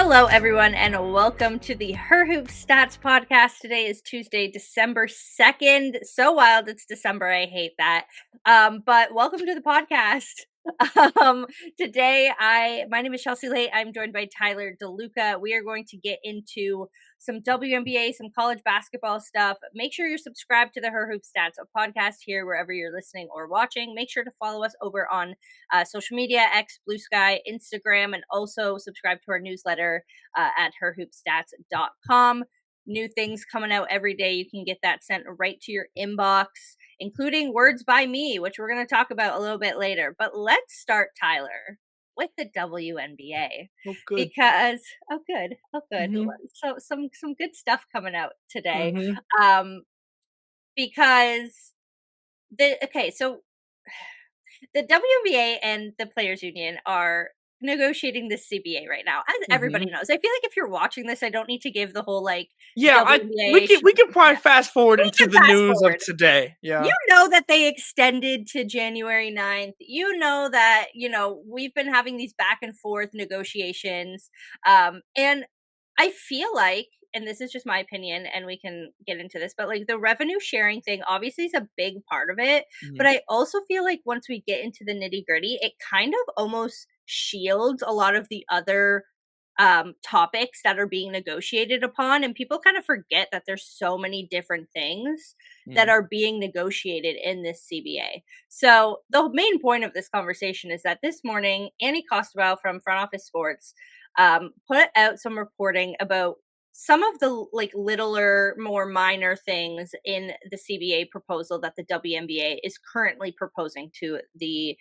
Hello, everyone, and welcome to the Her Hoop Stats podcast. Today is Tuesday, December 2nd. So wild, it's December. I hate that. But welcome to the podcast. Today, my name is Chelsea Leite. I'm joined by Tyler DeLuca. We are going to get into some WNBA, some college basketball stuff. Make sure you're subscribed to the Her Hoop Stats, a podcast here wherever you're listening or watching. Make sure to follow us over on social media, X, Blue Sky, Instagram, and also subscribe to our newsletter at herhoopstats.com. New things coming out every day. You can get that sent right to your inbox, including Words by Me, which we're going to talk about a little bit later. But let's start, Tyler, with the WNBA. Oh, good. Because good. Mhm. So some good stuff coming out today. Mhm. Because so the WNBA and the Players Union are negotiating the CBA right now, as everybody Mhm. knows. I feel like if you're watching this, I don't need to give the whole Yeah, we WNBA. can we can probably fast forward We into can the fast news of forward. today. You Yeah. know that they extended to January 9th. You know that, we've been having these back and forth negotiations. And I feel like, and this is just my opinion, and we can get into this, but like the revenue sharing thing obviously is a big part of it. But Mhm. I also feel like once we get into the nitty gritty, it kind of almost shields a lot of the other topics that are being negotiated upon. And people kind of forget that there's so many different things that Mhm. are being negotiated in this CBA. So the main point of this conversation is that this morning, Annie Costabile from Front Office Sports put out some reporting about some of the littler, more minor things in the CBA proposal that the WNBA is currently proposing to the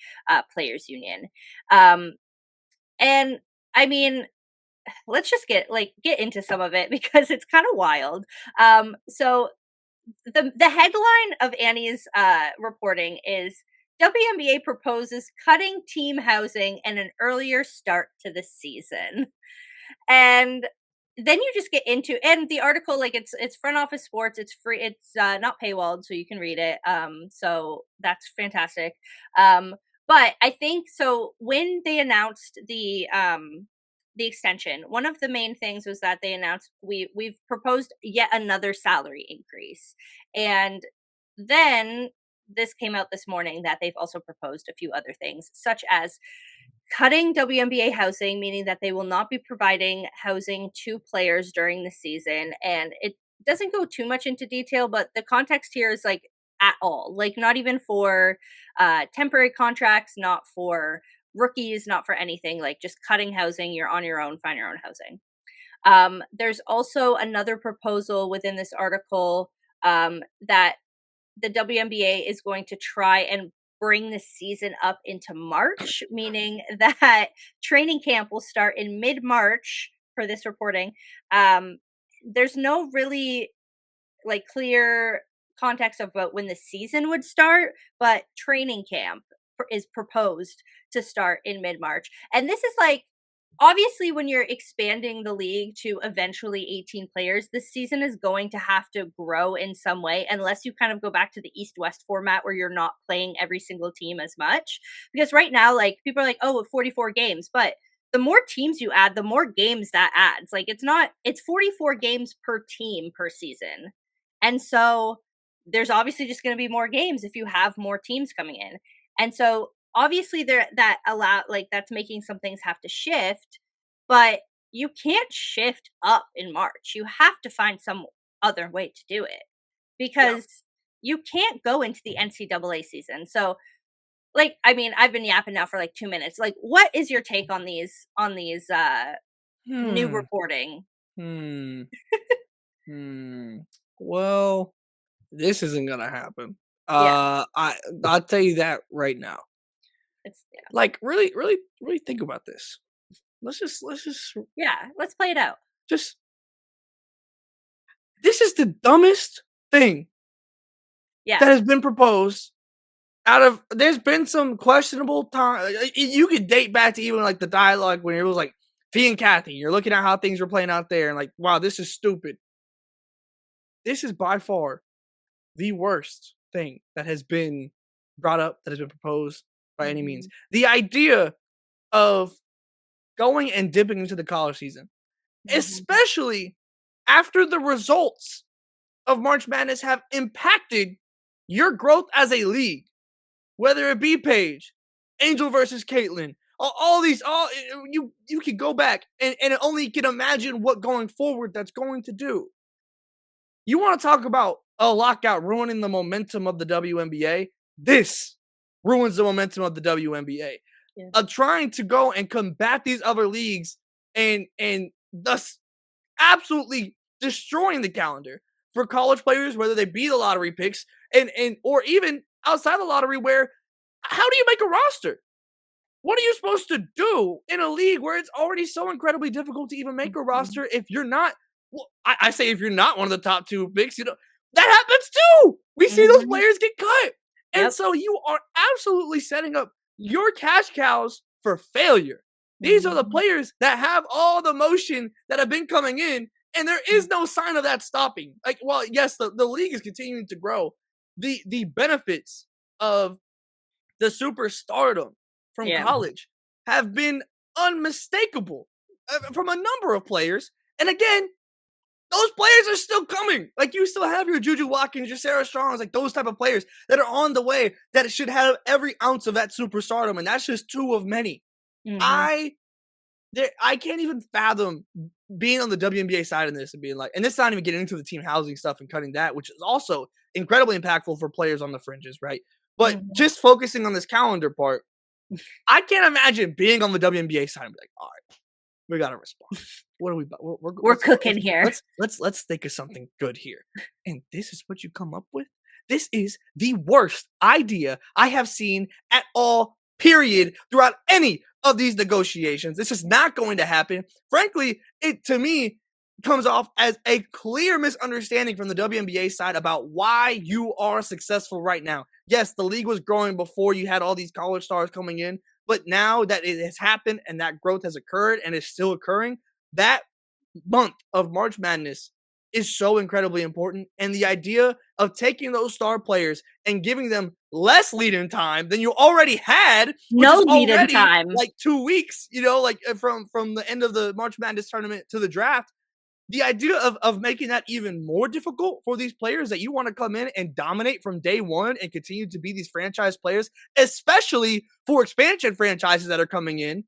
Players Union. And I mean, let's just get into some of it because it's kind of wild. So the headline of Annie's reporting is WNBA proposes cutting team housing and an earlier start to the season. And then you just get into, and the article, like, it's Front Office Sports, it's free, it's not paywalled, so you can read it. So that's fantastic. But I think so when they announced the extension, one of the main things was that they announced we've proposed yet another salary increase. And then this came out this morning that they've also proposed a few other things, such as cutting WNBA housing, meaning that they will not be providing housing to players during the season. And it doesn't go too much into detail, but the context here is like at all, like not even for temporary contracts, not for rookies, not for anything, like just cutting housing. You're on your own, find your own housing. There's also another proposal within this article that the WNBA is going to try and bring the season up into March, meaning that training camp will start in mid-March for this reporting. There's no really clear context about when the season would start, but training camp is proposed to start in mid-March. And this is obviously when you're expanding the league to eventually 18 players, this season is going to have to grow in some way unless you kind of go back to the East-West format where you're not playing every single team as much. Because right now, like, people are like, oh, 44 games, but the more teams you add, the more games that adds. Like, it's 44 games per team per season. And so there's obviously just going to be more games if you have more teams coming in. And so obviously that's making some things have to shift, but you can't shift up in March. You have to find some other way to do it Yeah. because you can't go into the NCAA season. So I mean, I've been yapping now for like 2 minutes. Like, what is your take on these new Hmm. reporting? Hmm. Hmm. Well, this isn't gonna happen. Yeah, I'll tell you that right now. yeah. Like, really, really, really think about this. Let's Yeah, let's play it out. just. This is the dumbest thing Yeah. that has been proposed. There's been some questionable time. You could date back to even like the dialogue when it was like Fee and Kathy. You're looking at how things were playing out there, and like, wow, this is stupid. This is by far the worst thing that has been brought up, that has been proposed by any means. Mhm. The idea of going and dipping into the college season. Mhm. especially after the results of March Madness have impacted your growth as a league, whether it be Paige, Angel versus Caitlyn, all these, you can go back and only can imagine what going forward that's going to do. You want to talk about a lockout ruining the momentum of the WNBA? This ruins the momentum of the WNBA. Yeah. Trying to go and combat these other leagues and thus absolutely destroying the calendar for college players, whether they be the lottery picks and or even outside the lottery, where how do you make a roster? What are you supposed to do in a league where it's already so incredibly difficult to even make a Mhm. roster if you're not? Well, I say if you're not one of the top two picks, that happens too. We see those Mhm. players get cut, and Yep. so you are absolutely setting up your cash cows for failure. These are the Mhm. players that have all the motion that have been coming in, and there is no sign of that stopping. Like, well, yes, the league is continuing to grow. The benefits of the superstardom from Yeah. college have been unmistakable from a number of players. And again, those players are still coming. Like, you still have your Juju Watkins, your Sarah Strongs, like those type of players that are on the way that should have every ounce of that superstardom, and that's just two of many. Mhm. I I can't even fathom being on the WNBA side of this and being like, and this is not even getting into the team housing stuff and cutting that, which is also incredibly impactful for players on the fringes, right? But Mhm. just focusing on this calendar part, I can't imagine being on the WNBA side and be like, all right, we gotta respond. What are we? We're cooking here. Let's think of something good here. And this is what you come up with. This is the worst idea I have seen at all. Period. Throughout any of these negotiations, this is not going to happen. Frankly, it to me comes off as a clear misunderstanding from the WNBA side about why you are successful right now. Yes, the league was growing before you had all these college stars coming in, but now that it has happened and that growth has occurred and is still occurring, that month of March Madness is so incredibly important. And the idea of taking those star players and giving them less lead in time than you already had, which No is lead in already time. like 2 weeks, like from the end of the March Madness tournament to the draft. The idea of making that even more difficult for these players that you want to come in and dominate from day one and continue to be these franchise players, especially for expansion franchises that are coming in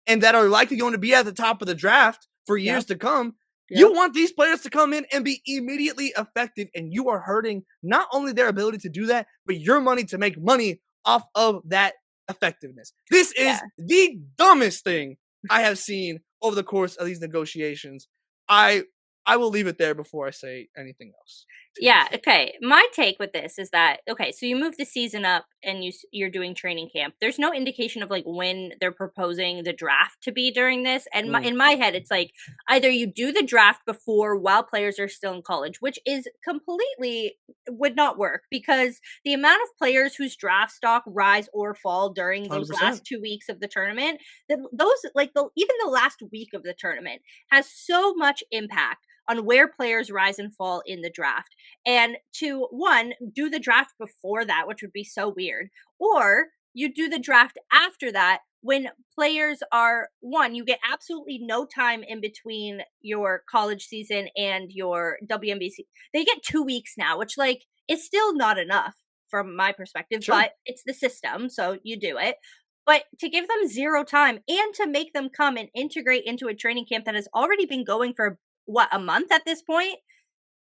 and that are likely going to be at the top of the draft for years Yep. to come. You Yep. want these players to come in and be immediately effective, and you are hurting not only their ability to do that, but your money to make money off of that effectiveness. This is Yeah. the dumbest thing I have seen over the course of these negotiations. I I will leave it there before I say anything else to you. Yeah, okay. My take with this is that okay, so you move the season up and you're doing training camp. There's no indication of like when they're proposing the draft to be during this. And Mm, in my head it's like either you do the draft before while players are still in college, which is completely would not work because the amount of players whose draft stock rise or fall during those last 100%. 2 weeks of the tournament, that those like the even the last week of the tournament has so much impact on where players rise and fall in the draft and to one do the draft before that, which would be so weird, or you do the draft after that when players are one, you get absolutely no time in between your college season and your WNBC. They get 2 weeks now, which like is still not enough from my perspective, Sure. but it's the system, so you do it. But to give them zero time and to make them come and integrate into a training camp that has already been going for what, a month at this point,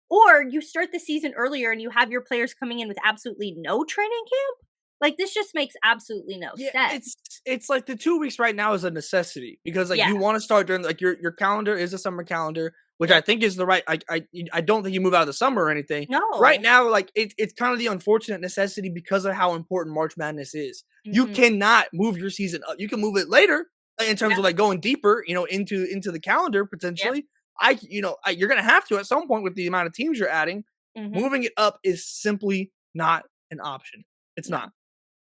or you start the season earlier and you have your players coming in with absolutely no training camp? Like, this just makes absolutely no Yeah, sense. it's like the 2 weeks right now is a necessity because like Yeah. you want to start during like your calendar is a summer calendar, which I Yep. think is the right. I don't think you move out of the summer or anything. Right No. now, like it's kind of the unfortunate necessity because of how important March Madness is. You Mhm. cannot move your season up. You can move it later in terms Yep. of like going deeper, into the calendar Yep. potentially. You're gonna have to at some point with the amount of teams you're adding. Mhm. Moving it up is simply not an option. It's No. not.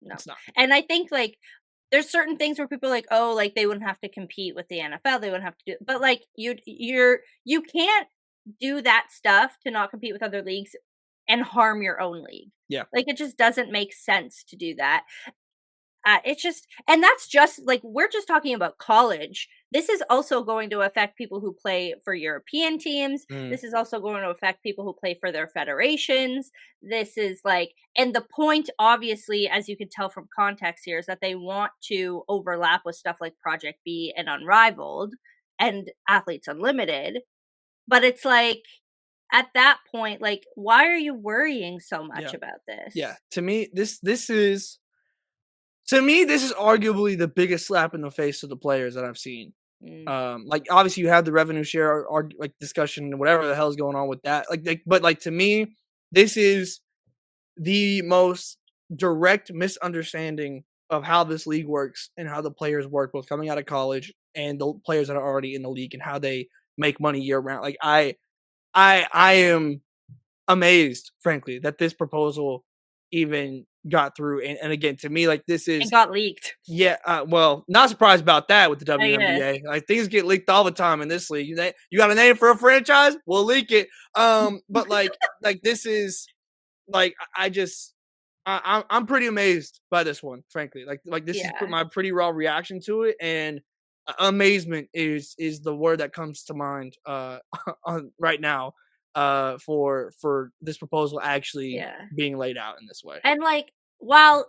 No. It's not. And I think, like, there's certain things where people are like, "Oh, like, they wouldn't have to compete with the NFL, they wouldn't have to do," but, like, you can't do that stuff to not compete with other leagues and harm your own league. Yeah. Like, it just doesn't make sense to do that. It's just and that's just like we're just talking about college. this is also going to affect people who play for European teams. Mm, This is also going to affect people who play for their federations. This is like, and the point, obviously, as you can tell from context here, is that they want to overlap with stuff like Project B and Unrivaled and Athletes Unlimited. But it's like, at that point, like, why are you worrying so much yeah, about yeah. this? To me, this is arguably the biggest slap in the face of the players that I've seen. Mm, Like obviously you have the revenue share like discussion and whatever the hell is going on with that. But like to me, this is the most direct misunderstanding of how this league works and how the players work, both coming out of college and the players that are already in the league and how they make money year round. Like I am amazed, frankly, that this proposal even got through. And again, to me, like this it is got leaked. yeah, well, not surprised about that with the I guess. WNBA. Like things get leaked all the time in this league. You got a name for a franchise? We'll leak it. But like this is like I just I'm pretty amazed by this one, frankly. Like this is Yeah. my pretty raw reaction to it, and amazement is the word that comes to mind on right now for this proposal actually Yeah. being laid out in this way. And like, while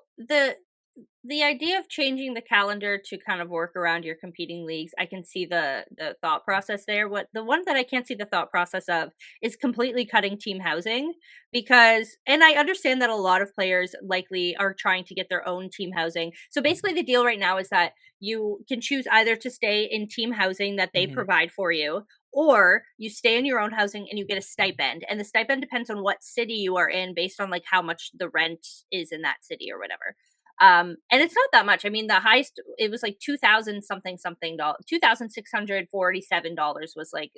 the idea of changing the calendar to kind of work around your competing leagues, I can see the thought process there. What the one that I can't see the thought process of is completely cutting team housing, because and I understand that a lot of players likely are trying to get their own team housing. So basically the deal right now is that you can choose either to stay in team housing that they Hmm. provide for you, or you stay in your own housing and you get a stipend. And the stipend depends on what city you are in based on like how much the rent is in that city or whatever. And it's not that much. I mean, the highest it was like 2,000 something dollars, $2,647 was like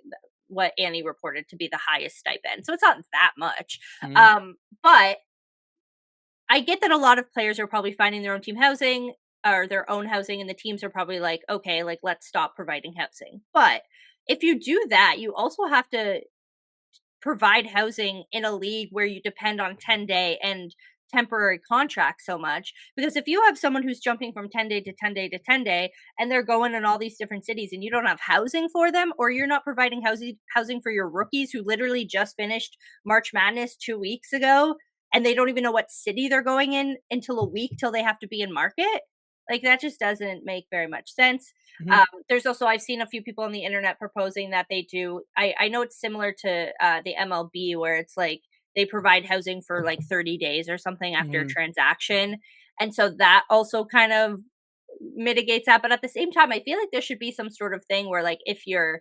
what Annie reported to be the highest stipend. So it's not that much. Hmm. But I get that a lot of players are probably finding their own team housing or their own housing, and the teams are probably like, okay, like let's stop providing housing. But if you do that, you also have to provide housing in a league where you depend on 10-day and temporary contracts so much, because if you have someone who's jumping from 10 day to 10 day to 10 day and they're going in all these different cities and you don't have housing for them, or you're not providing housing for your rookies who literally just finished March Madness 2 weeks ago and they don't even know what city they're going in until a week till they have to be in market, like that just doesn't make very much sense. Hmm. There's also I've seen a few people on the internet proposing that they do. I know it's similar to the MLB where it's like they provide housing for like 30 days or something after a Hmm. transaction, and so that also kind of mitigates that. But at the same time, I feel like there should be some sort of thing where like if you're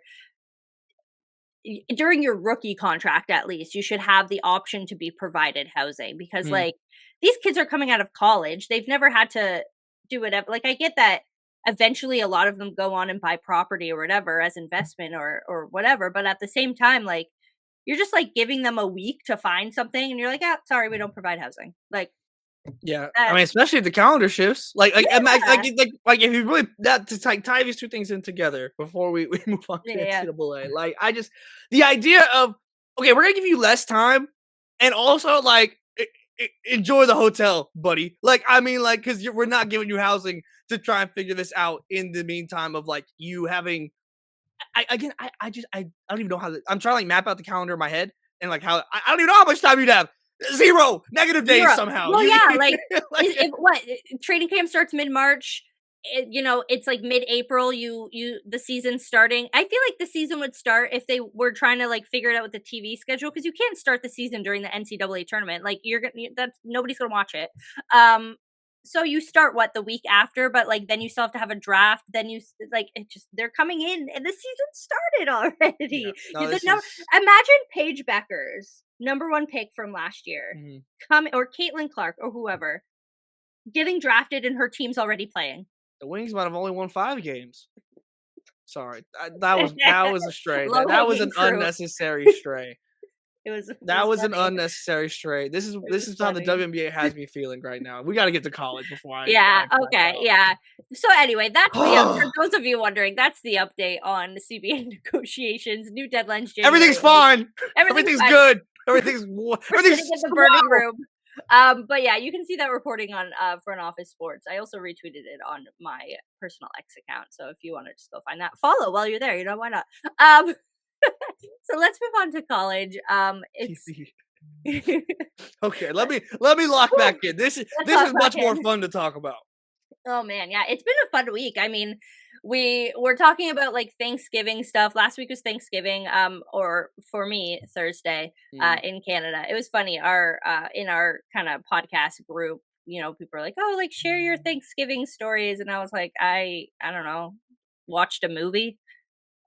during your rookie contract at least you should have the option to be provided housing, because Hmm. like these kids are coming out of college, they've never had to do it. Like I get that eventually a lot of them go on and buy property or whatever as investment or whatever, but at the same time like you're just like giving them a week to find something and you're like, ah, sorry, we don't provide housing, like Yeah, I that. mean, especially if the calendar shifts. Yeah, Like if you really that to like tie these two things in together before we move on to yeah, NCAA. Like I just the idea of okay, we're gonna give you less time, and also like enjoy the hotel, buddy. Like I mean, like because we're not giving you housing to try and figure this out in the meantime of like you having. I don't even know how I'm trying to like map out the calendar in my head and like how I don't even know how much time you'd have. Zero negative days zero. somehow. Well, yeah, like Like if what training camp starts mid-March, it's like mid-April, the season's starting. I feel like the season would start if they were trying to like figure it out with the TV schedule, because you can't start the season during the NCAA tournament. Like you're gonna that's nobody's gonna watch it. So you start what the week after, but like then you still have to have a draft. Then like it just they're coming in and the season started yeah, already. no, this No, is imagine Paige Becker's number one pick from last year mhm. come, or Caitlin Clark or whoever getting drafted and her team's already playing. The Wings might have only won 5 games. Sorry, that was a stray. Low That was hanging an fruit. unnecessary stray. It That was was an funny. unnecessary stray. This is It this was is how the funny. WNBA has me feeling right now. We got to get to college before Yeah, I crash okay, out. yeah. So anyway, that's for those of you wondering, that's the update on the CBA negotiations. New deadlines Everything's January 8th. fine. Everything's Everything's fine. good. We're Everything's sitting in the burning wow. room. But yeah, you can see that reporting on Front Office Sports. I also retweeted it on my personal X account. So if you want to just go find that, follow while you're there. You know why not? Um, so let's move on to college. It's Okay, let me lock back in. This is let's this talk is back much more in. fun to talk about. Oh man, yeah, it's been a fun week. I mean, we were talking about like Thanksgiving stuff. Last week was Thanksgiving, or for me, Thursday, Mm. in Canada. It was funny. Our in our kind of podcast group, people are like, "Oh, like share your Thanksgiving stories," and I was like, I don't know, watched a movie.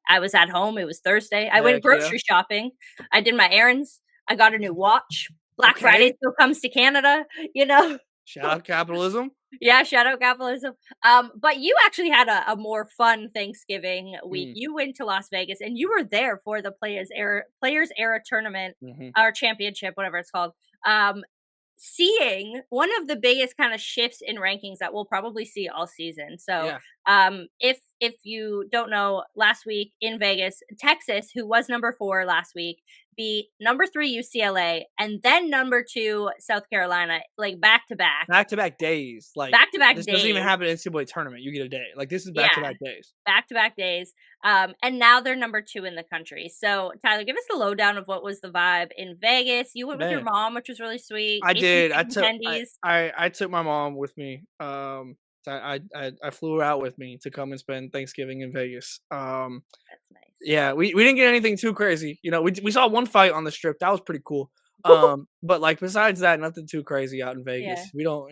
I was at home. It was Thursday. I went Heck yeah. grocery shopping. I did my errands. I got a new watch. Black Friday Okay. still comes to Canada, you know. Shout out capitalism. Yeah, shout out capitalism. But you actually had a more fun Thanksgiving week. Mm. You went to Las Vegas and you were there for the Players Era tournament Mhm. or championship, whatever it's called. Um, Seeing one of the biggest kind of shifts in rankings that we'll probably see all season. So, Yeah. if you don't know, last week in Vegas, Texas, who was number 4 last week, beat number 3 UCLA and then number 2 South Carolina, like Back to back days. Like back to back this doesn't even days. happen in NCAA tournament. You get a day. Like this is back to Yeah, back days. back to back days. And now they're number 2 in the country. So, Tyler, give us the lowdown of what was the vibe in Vegas. You went with your Man, mom, which was really sweet. I Ate some did. I chicken took I tendies. I I took my mom with me. So I flew her out with me to come and spend Thanksgiving in Vegas. That's nice. Yeah, we didn't get anything too crazy. We saw one fight on the strip. That was pretty cool. But like besides that, nothing too crazy out in Yeah, Vegas. We don't,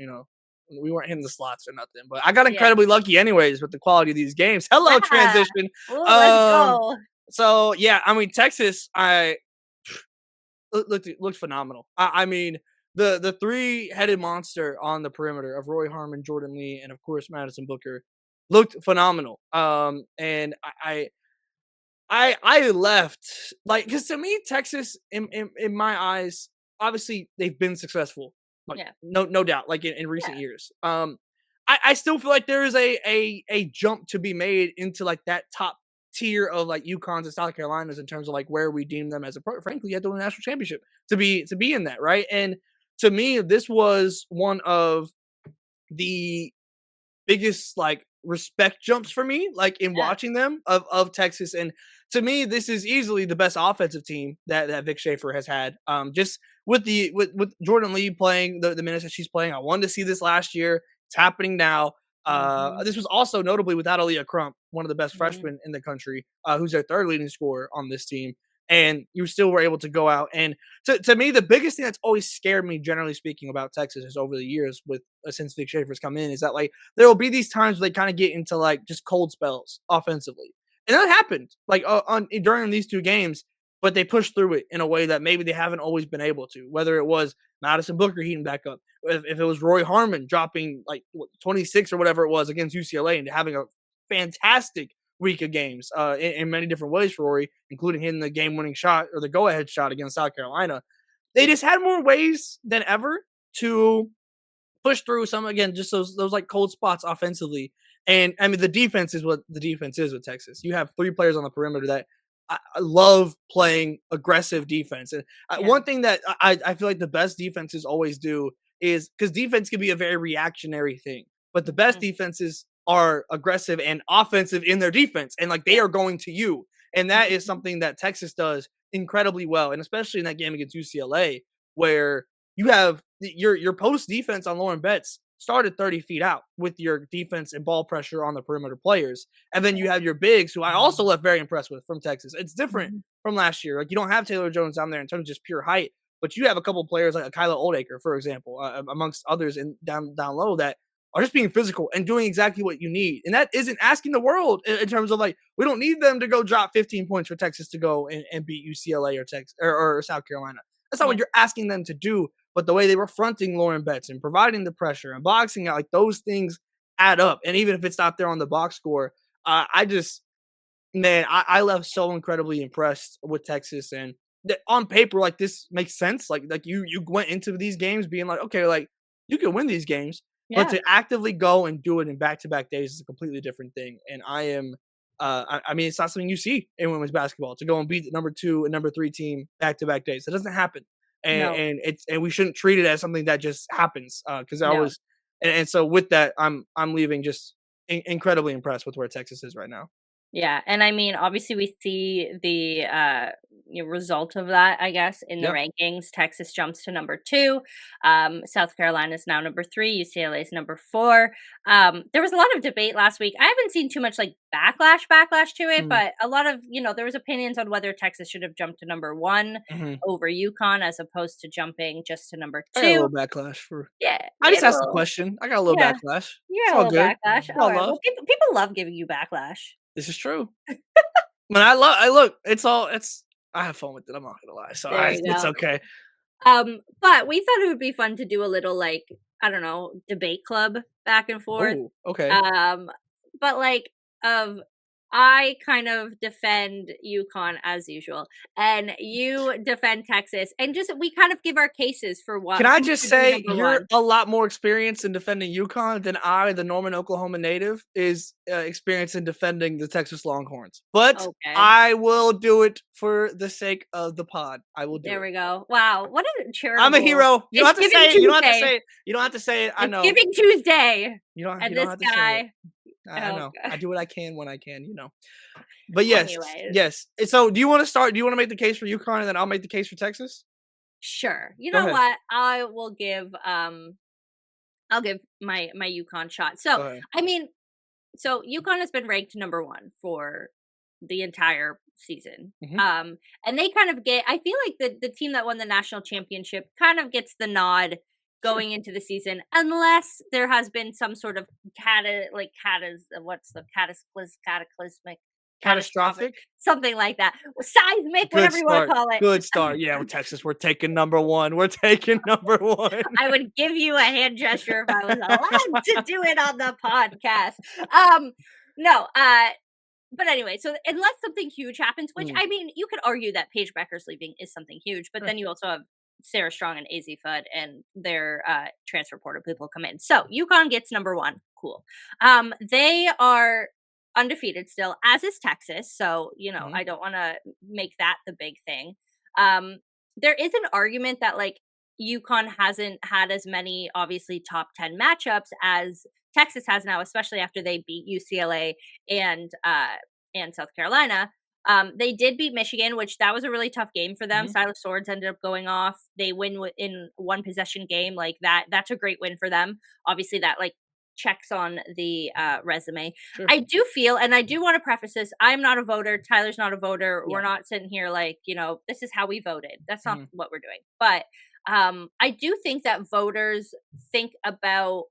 we weren't hitting the slots or nothing. But I got yeah, incredibly lucky anyways with the quality of these games. Hello yeah. transition. Oh, let's Um go. so yeah, I mean Texas, I looked phenomenal. I mean, the three-headed monster on the perimeter of Roy Harmon, Jordan Lee, and of course Madison Booker looked phenomenal. And I left like because to me Texas in my eyes, obviously they've been successful, like Yeah, no doubt, like in recent yeah. years. I still feel like there is a jump to be made into like that top tier of like UConns and South Carolinas in terms of like where we deem them as a frankly at the national championship to be in that, right. And to me this was one of the biggest like respect jumps for me, like in Yeah. watching them of Texas. And to me, this is easily the best offensive team that Vic Schaefer has had. Just with Jordan Lee playing the minutes that she's playing, I wanted to see this last year. It's happening now. Mhm, This was also notably without Aaliyah Crump, one of the best mhm. freshmen in the country, who's their third leading scorer on this team. And you still were able to go out. And to me, the biggest thing that's always scared me, generally speaking, about Texas is over the years with since Vic Schaefer's come in, is that like there will be these times where they kind of get into like just cold spells offensively, and that happened like on during these two games. But they pushed through it in a way that maybe they haven't always been able to. Whether it was Madison Booker heating back up, if it was Roy Harmon dropping like 26 or whatever it was against UCLA and having a fantastic week of games in many different ways for Rory, including hitting the game-winning shot or the go-ahead shot against South Carolina. They just had more ways than ever to push through some again, just those like cold spots offensively. And I mean, the defense is what the defense is with Texas. You have three players on the perimeter that I love playing aggressive defense. And Yeah. one thing that I feel like the best defenses always do is because defense can be a very reactionary thing, but the best Mhm. defenses are aggressive and offensive in their defense, and like they Yeah. are going to you. And that is Mhm. something that Texas does incredibly well, and especially in that game against UCLA, where you have your post defense on Lauren Betts started 30 feet out with your defense and ball pressure on the perimeter players. And then Yeah. you have your bigs, who I also left very impressed with from Texas. It's different Mhm. from last year. Like you don't have Taylor Jones down there in terms of just pure height, but you have a couple of players like Kyla Oldacre, for example, amongst others in down low that are just being physical and doing exactly what you need. And that isn't asking the world in terms of like, we don't need them to go drop 15 points for Texas to go and beat UCLA or Texas or South Carolina. That's not Yeah. what you're asking them to do. But the way they were fronting Lauren Betts and providing the pressure and boxing out, like those things add up. And even if it's not there on the box score, I just, man, I left so incredibly impressed with Texas. And on paper, like this makes sense. Like you went into these games being like, okay, like you can win these games, but Yeah. to actively go and do it in back to back days is a completely different thing. And I am. I mean, it's not something you see in women's basketball to go and beat the number 2 and number 3 team back to back days. It doesn't happen. No. and we shouldn't treat it as something that just happens. Because I No. was, and so with that, I'm leaving just incredibly impressed with where Texas is right now. Yeah, and I mean, obviously, we see the result of that, I guess, in the Yeah. rankings. Texas jumps to number 2. South Carolina is now number 3. UCLA is number 4. There was a lot of debate last week. I haven't seen too much like backlash to it, Mm, but a lot of there was opinions on whether Texas should have jumped to number 1 mhm. over UConn as opposed to jumping just to number I got a 2. little backlash for. Yeah, I we just had a asked the little. question. I got a little Yeah, backlash. you It's had a all little good. backlash. It's All all right. love. Well, people love giving you backlash. This is true. But I look. It's all. It's. I have fun with it. I'm not gonna lie. So There you it's go. okay. But we thought it would be fun to do a little like, I don't know, debate club back and forth. Oh, okay. Um, but like of I kind of defend UConn as usual, and you defend Texas, and just we kind of give our cases for Can what I who just should be say number you're one. a lot more experienced in defending UConn than I, the Norman, Oklahoma native, is experienced in defending the Texas Longhorns. But Okay, I will do it for the sake of the pod. I will do there it. we go. Wow, what a I'm a charitable! hero. You don't It's have to Giving say it. You don't have to Tuesday. say it. You don't have to say it. I It's know. Giving Tuesday, You and don't this have to say it. guy. I Oh, know. I God. do what I can when I can. You know. But yes, Anyways. yes. So, do you want to start? Do you want to make the case for UConn, and then I'll make the case for Texas? Sure. You Go know ahead. what? I'll give my UConn shot. Go So, ahead. I mean, so UConn has been ranked number 1 for the entire season. Hmm. And they kind of get I feel like the team that won the national championship kind of gets the nod Sure. going into the season unless there has been some sort of what's the cataclysmic catastrophic Catastrophic. something like that. Seismic, Good whatever you want to start. call it. Good start. Yeah, with Texas, we're taking number one. We're taking number one. I would give you a hand gesture if I was allowed to do it on the podcast. Um, no, but anyway, so unless something huge happens, which Mm, I mean, you could argue that Paige Becker's leaving is something huge, but sure. then you also have Sarah Strong and AZ Fudd and their transfer portal people come in. So UConn gets number 1. Cool. They are undefeated still, as is Texas. So, Mhm, I don't want to make that the big thing. Um, there is an argument that like UConn hasn't had as many obviously top 10 matchups as Texas has now, especially after they beat UCLA and South Carolina. They did beat Michigan, which that was a really tough game for them. mhm, Silas Swords ended up going off. They win in one possession game like that. That's a great win for them. Obviously, that like checks on the resume. sure. I do feel, and I do want to preface this: I'm not a voter. Tyler's not a voter. Yeah. We're not sitting here like this is how we voted. That's not Mhm, what we're doing. But I do think that voters think about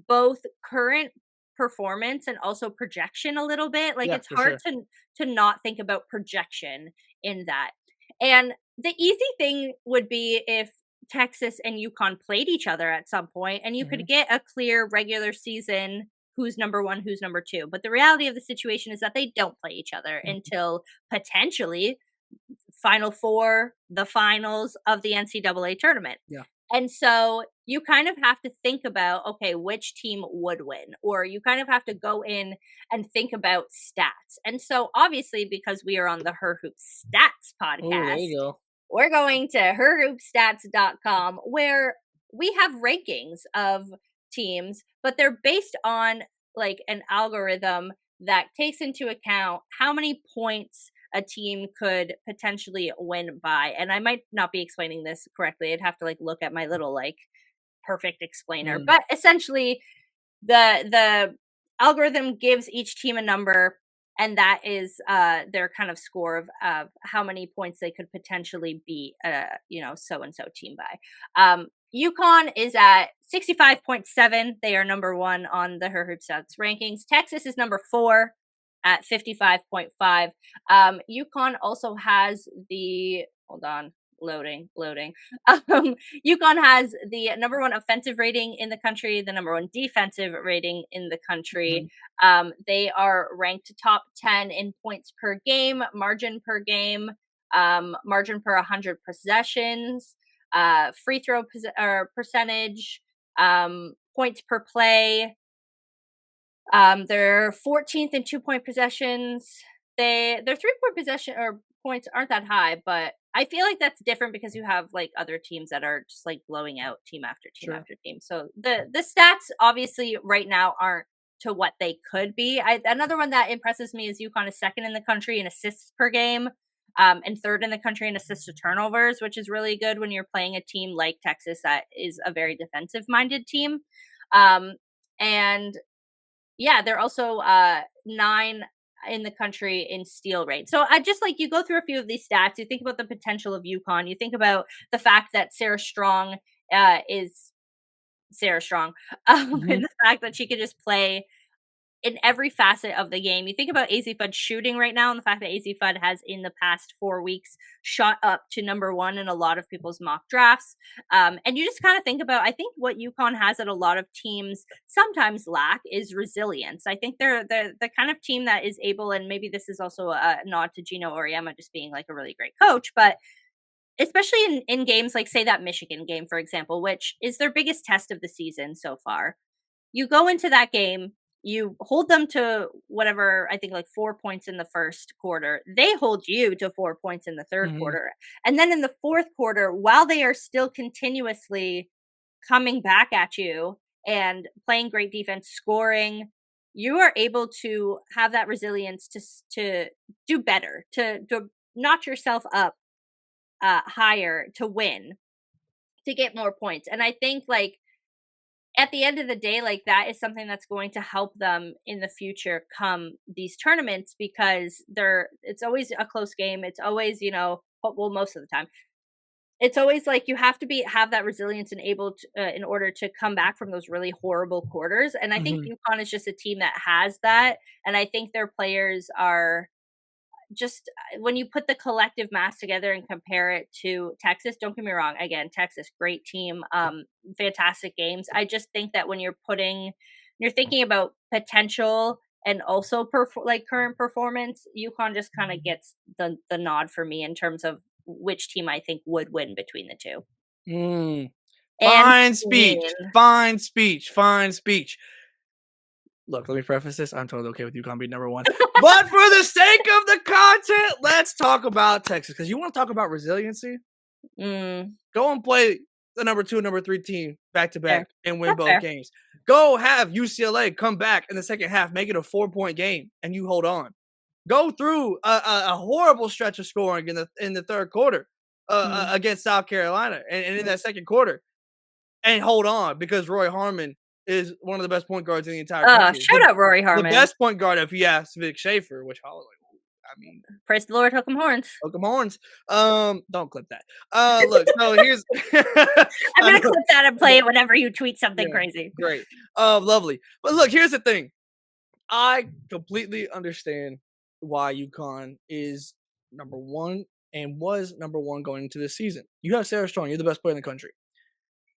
both current performance and also projection a little bit. Like yeah, it's for hard sure. to not think about projection in that. And the easy thing would be if Texas and UConn played each other at some point and you Mhm, could get a clear regular season who's number 1, who's number 2. But the reality of the situation is that they don't play each other mhm, until potentially Final Four, the finals of the NCAA tournament. yeah. And so you kind of have to think about, okay, which team would win? Or you kind of have to go in and think about stats. And so obviously, because we are on the Her Hoop Stats Oh, there podcast, you go. we're going to herhoopstats.com where we have rankings of teams, but they're based on like an algorithm that takes into account how many points a team could potentially win by. And I might not be explaining this correctly. I'd have to like look at my little like perfect explainer. Mm, But essentially the algorithm gives each team a number and that is their kind of score of how many points they could potentially beat so and so team by. UConn is at 65.7. They are number 1 on the Her Hoop Stats rankings. Texas is number 4 at 55.5. UConn also has the hold on, loading. UConn has the number 1 offensive rating in the country, the number 1 defensive rating in the country. mhm, They are ranked top 10 in points per game, margin per game, margin per 100 possessions, free throw percentage, points per play. They're 14th in 2-point possessions. Their 3-point possession or points aren't that high, but I feel like that's different because you have like other teams that are just like blowing out team after team Sure. after team. So the stats obviously right now aren't to what they could be. Another one that impresses me is UConn is second in the country in assists per game, and third in the country in assists to turnovers, which is really good when you're playing a team like Texas that is a very defensive minded team. And yeah, they're also nine in the country in steal rate. So I just like you go through a few of these stats, you think about the potential of UConn, you think about the fact that Sarah Strong is Sarah Strong, and Mhm. the fact that she could just play in every facet of the game. You think about AZ Fudd shooting right now and the fact that AZ Fudd has in the past 4 weeks shot up to number one in a lot of people's mock drafts. And you just kind of think about, I think what UConn has that a lot of teams sometimes lack is resilience. I think they're the kind of team that is able, and maybe this is also a nod to Gino Oriema just being like a really great coach, but especially in games like say that Michigan game, for example, which is their biggest test of the season so far. You go into that game, you hold them to whatever, I think like 4 points in the first quarter. They hold you to 4 points in the third Mhm. quarter. And then in the fourth quarter, while they are still continuously coming back at you and playing great defense, scoring, you are able to have that resilience to do better, to notch yourself up higher to win, to get more points. And I think like at the end of the day, like that is something that's going to help them in the future come these tournaments because it's always a close game. It's always, well, most of the time. It's always like you have to have that resilience and able to in order to come back from those really horrible quarters. And I think Mhm. UConn is just a team that has that. And I think their players are just when you put the collective mass together and compare it to Texas, don't get me wrong, again, Texas, great team, fantastic games. I just think that when you're thinking about potential and also like current performance, UConn just kind of gets the nod for me in terms of which team I think would win between the two. Mm. And Fine speech, Queen. fine speech, fine speech. Look, let me preface this. I'm totally okay with UConn being number one. But for the sake of the content, let's talk about Texas. Because you want to talk about resiliency? Mm, Go and play the number two, number three team back to fair. back and win That's both fair. games. Go have UCLA come back in the second half, make it a 4-point game, and you hold on. Go through a horrible stretch of scoring in the third quarter Mm. against South Carolina, and in that second quarter, and hold on because Roy Harmon is one of the best point guards in the entire country. Shout out Rory The Harmon. best point guard if you ask Vic Schaefer, which I was like, I mean, Praise the Lord, hook 'em horns. Welcome horns. Don't clip that. Look, so here's I'm I gonna know, clip that and I play know. it whenever you tweet something Yeah, crazy. great. Lovely. But look, here's the thing. I completely understand why UConn is number one and was number one going into this season. You have Sarah Strong. You're the best player in the country.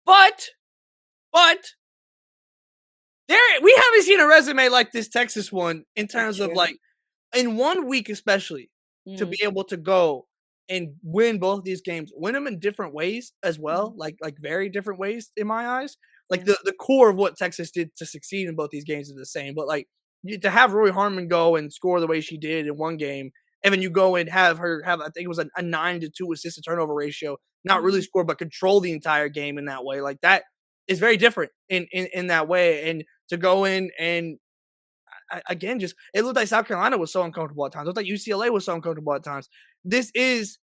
But, but there we haven't seen a resume like this Texas one in It's terms of true. like in 1 week, especially to Mm, be able to go and win both these games, win them in different ways as well, mhm, like very different ways in my eyes. Like yeah. the core of what Texas did to succeed in both these games is the same, but like to have Roy Harmon go and score the way she did in one game, and then you go and have her have I think it was a 9-2 assist to turnover ratio, not really Mhm, score but control the entire game in that way. Like that is very different in that way, and to go in and again, just it looked like South Carolina was so uncomfortable at times. It looked like UCLA was so uncomfortable at times. This is,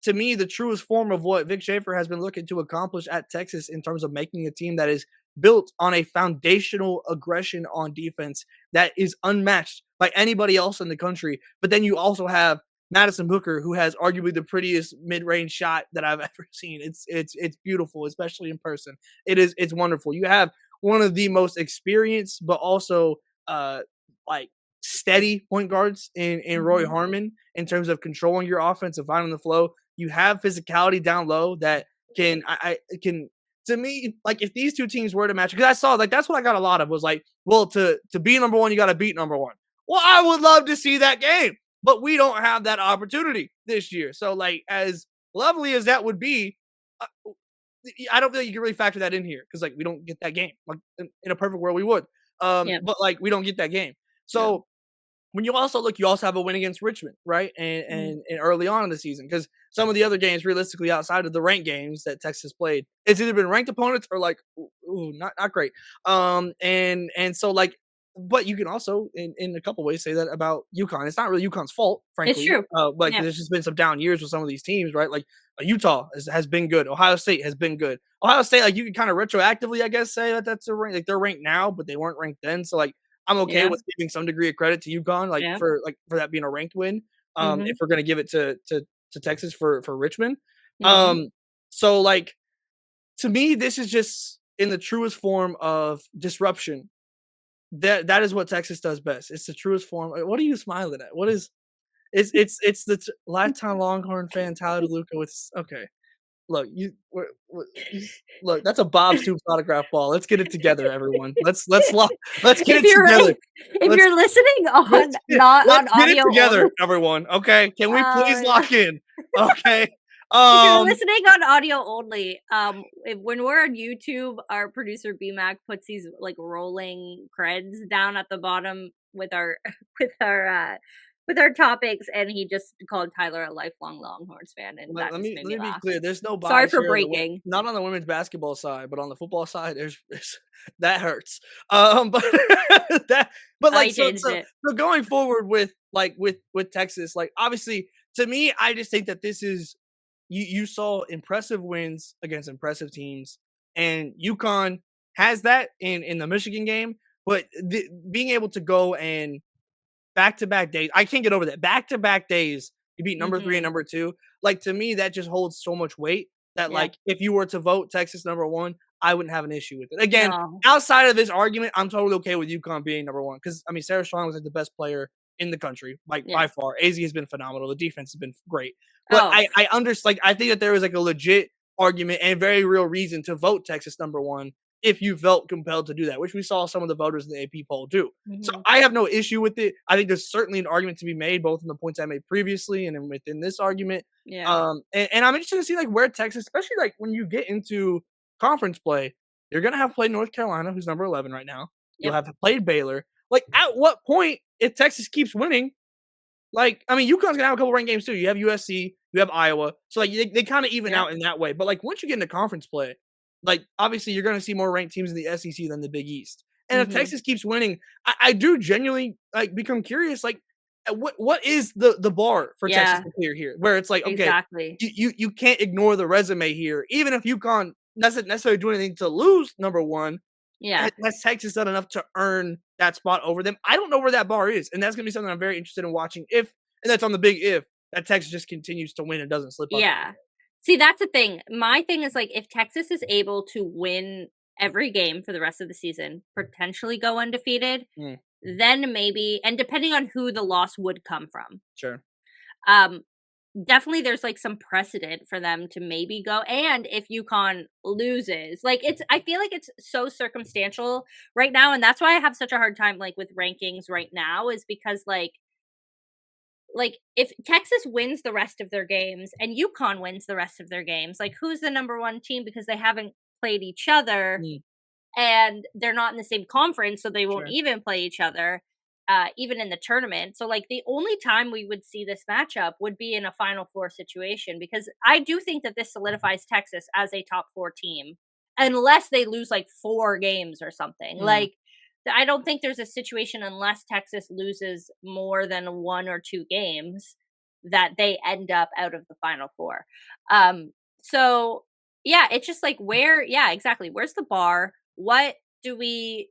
to me, the truest form of what Vic Schaefer has been looking to accomplish at Texas in terms of making a team that is built on a foundational aggression on defense that is unmatched by anybody else in the country. But then you also have Madison Booker, who has arguably the prettiest mid-range shot that I've ever seen. It's beautiful, especially in person. It's wonderful. You have one of the most experienced, but also uh, like steady point guards in Roy mhm, Harmon in terms of controlling your offense and finding the flow. You have physicality down low that can to me like if these two teams were to match because I saw like that's what I got a lot of was like well to be number one you got to beat number one. Well, I would love to see that game, but we don't have that opportunity this year. So like as lovely as that would be, uh, I don't feel like you can really factor that in here because like we don't get that game. Like in a perfect world we would. yeah, But like we don't get that game. no. So when you also look, you also have a win against Richmond, right? Mm. And early on in the season, because some of the other games, realistically, outside of the ranked games that Texas played, it's either been ranked opponents or like, ooh, not great. And so like, but you can also, in a couple ways, say that about UConn. It's not really UConn's fault, It's frankly. true. Like Yeah. there's just been some down years with some of these teams, right? Like Utah has been good. Ohio State has been good. Ohio State, like you can kind of retroactively, I guess, say that that's a rank. Like they're ranked now, but they weren't ranked then. So like I'm okay Yeah. with giving some degree of credit to UConn, Yeah. like for that being a ranked win. If Mhm. we're gonna give it to Texas for Richmond. Mhm. Um, so like to me, this is just in the truest form of disruption. That is what Texas does best. It's the truest form. What are you smiling at? What is it's the lifetime Longhorn fan Tyler DeLuca with okay. Look, you look. That's a Bob's Tubes autograph ball. Let's get it together, everyone. Let's get If it you're together. if Let's you're listening let's on not let's on get it audio together, only, everyone. Okay, can we please yeah. lock in? Okay. If you're Um, listening on audio only, when we're on YouTube, our producer BMAC puts these like rolling creds down at the bottom with our with our uh with our topics, and he just called Tyler a lifelong Longhorns fan, and let, that let just me made let me me be laugh. clear. There's no Sorry bias for here breaking. not on the women's basketball side, but on the football side, there's that hurts. But that but I like changed it. so going forward with with Texas, like obviously to me, I just think that this is you saw impressive wins against impressive teams, and UConn has that in the Michigan game, but being able to go and back to back days. I can't get over that. Back to back days, you beat number 3 and Mhm. number 2. Like to me, that just holds so much weight that Yeah. like if you were to vote Texas number 1, I wouldn't have an issue with it. Again, No. outside of this argument, I'm totally okay with UConn being number 1 because I mean Sarah Strong was like the best player in the country, like by Yes. far. AZ has been phenomenal. The defense has been great. But Oh, I understand like I think that there was like a legit argument and very real reason to vote Texas number 1 if you felt compelled to do that, which we saw some of the voters in the AP poll do. So mhm. I have no issue with it. I think there's certainly an argument to be made, both in the points I made previously and then within this argument. Yeah. And I'm interested to see like where Texas, especially like when you get into conference play, you're gonna have played North Carolina, who's number 11 right now. You'll Yep. have played Baylor. Like, at what point, if Texas keeps winning, like, I mean, UConn's gonna have a couple ranked games too. You have USC, you have Iowa, so like they kind of even Yep. out in that way. But like once you get into conference play, like obviously you're gonna see more ranked teams in the SEC than the Big East. And if Mhm. Texas keeps winning, I do genuinely like become curious. Like, what is the bar for Texas Yeah. to clear here? Where it's like, okay, Exactly. you can't ignore the resume here, even if UConn doesn't necessarily do anything to lose number 1 Yeah. has Texas done enough to earn that spot over them? I don't know where that bar is, and that's gonna be something I'm very interested in watching. If and that's on the big if that Texas just continues to win and doesn't slip up Yeah. anymore. See, that's the thing. My thing is like if Texas is able to win every game for the rest of the season, potentially go undefeated, Mm, then maybe, and depending on who the loss would come from. sure. Um Definitely there's like some precedent for them to maybe go, and if UConn loses, like it's I feel like it's so circumstantial right now, and that's why I have such a hard time like with rankings right now is because like if Texas wins the rest of their games and UConn wins the rest of their games, like who's the number 1 team because they haven't played each other Mm, and they're not in the same conference, so they won't sure. even play each other, even in the tournament. So, like, the only time we would see this matchup would be in a Final Four situation because I do think that this solidifies Texas as a top 4 team, unless they lose like 4 games or something. Mm, Like, I don't think there's a situation unless Texas loses more than 1 or 2 games that they end up out of the Final Four. So yeah, it's just like where, yeah, exactly. Where's the bar? What do we,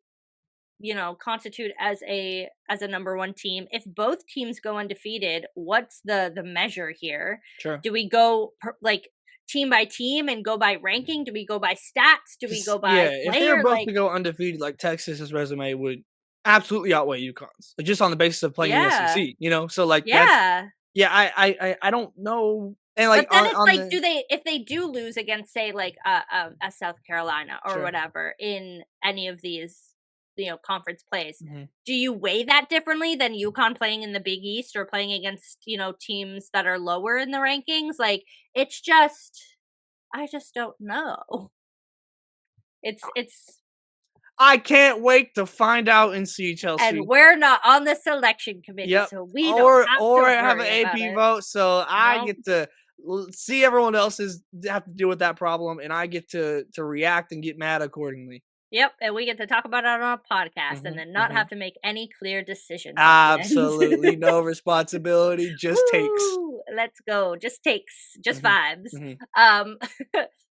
constitute as a number 1 team? If both teams go undefeated, what's the measure here? sure. Do we go like team by team and go by ranking? Do we go by stats? Do we 'Cause, go yeah, by if they're player? both Like, to go undefeated, like Texas's resume would absolutely outweigh UConn's, like, just on the basis of playing in the yeah. SEC. So like that's Yeah. yeah, I don't know, and like But then it's on like, the if they do lose against, say, like a South Carolina or sure. whatever in any of these, conference plays, Mhm. do you weigh that differently than UConn playing in the Big East or playing against, teams that are lower in the rankings? Like, it's just, I just don't know. It's I can't wait to find out and see And Chelsea. we're not on the selection committee, Yep. so we don't have Or to have an worry about AP it. vote, so I No. get to see everyone else's have to deal with that problem, and I get to react and get mad accordingly. Yep, and we get to talk about it on a podcast and Mhm, then not have mhm. to make any clear decisions at the end. Absolutely no responsibility, just takes. Woo! Let's go. Just takes, just Mhm, vibes. mhm. Um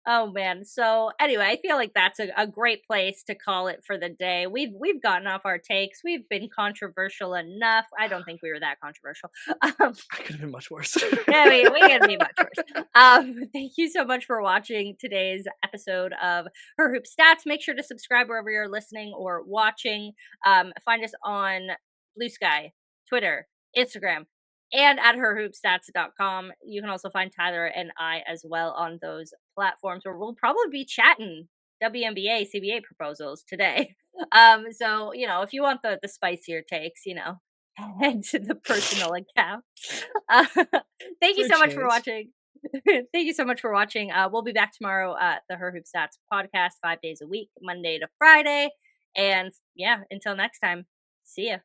oh man. So anyway, I feel like that's a great place to call it for the day. We've gotten off our takes. We've been controversial enough. I don't think we were that controversial. Um I could have been much worse. yeah, we can be much worse. Thank you so much for watching today's episode of Her Hoop Stats. Make sure to subscribe wherever you're listening or watching. Find us on Blue Sky, Twitter, Instagram, and at herhoopstats.com. You can also find Tyler and I as well on those platforms where we'll probably be chatting WNBA, CBA proposals today. So if you want the spicier takes, head to the personal account. Uh, thank you For a so much for chance. watching. Thank you so much for watching. We'll be back tomorrow at the Her Hoop Stats podcast, 5 days a week, Monday to Friday. And yeah, until next time, see ya.